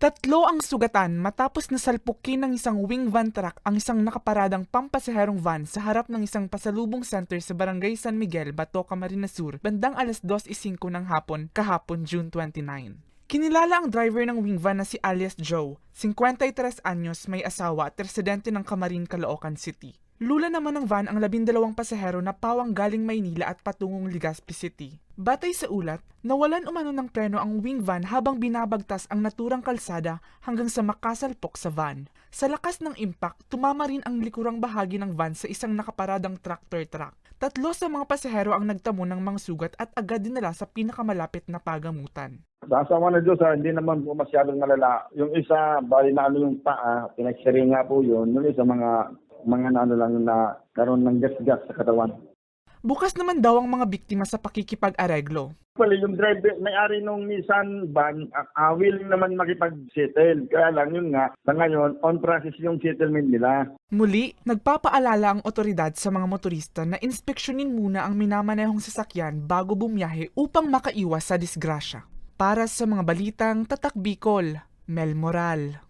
Tatlo ang sugatan matapos nasalpukin ng isang wing van truck ang isang nakaparadang pampasaherong van sa harap ng isang pasalubong center sa Barangay San Miguel, Bato, Camarines Sur, bandang alas 2:05 ng hapon, kahapon June 29. Kinilala ang driver ng wing van na si alias Joe, 53 anyos, may asawa at residente ng Camarin, Caloocan City. Lula naman ng van ang 12 pasahero na pawang galing Maynila at patungong Legazpi City. Batay sa ulat, nawalan umano ng preno ang wing van habang binabagtas ang naturang kalsada hanggang sa makasalpok sa van. Sa lakas ng impact, tumama rin ang likurang bahagi ng van sa isang nakaparadang tractor truck. 3 sa mga pasahero ang nagtamo ng mga sugat at agad dinala sa pinakamalapit na pagamutan. Sa asawa na Diyos, hindi naman po masyadong malala. Yung isa, bali na yung paa, pinag-x-ray nga po yun. Yung isa, mga ano lang na karoon ng gas-gas sa katawan. Bukas naman daw ang mga biktima sa pakikipag-areglo. Pali, yung driver, may-ari nung Nissan van, willing naman makipag-settle. Kaya lang yun nga, sa ngayon, on process yung settlement nila. Muli, nagpapaalala ang otoridad sa mga motorista na inspeksyonin muna ang minamanehong sasakyan bago bumiyahe upang makaiwas sa disgrasya. Para sa mga balitang Tatak Bicol, Mel Moral.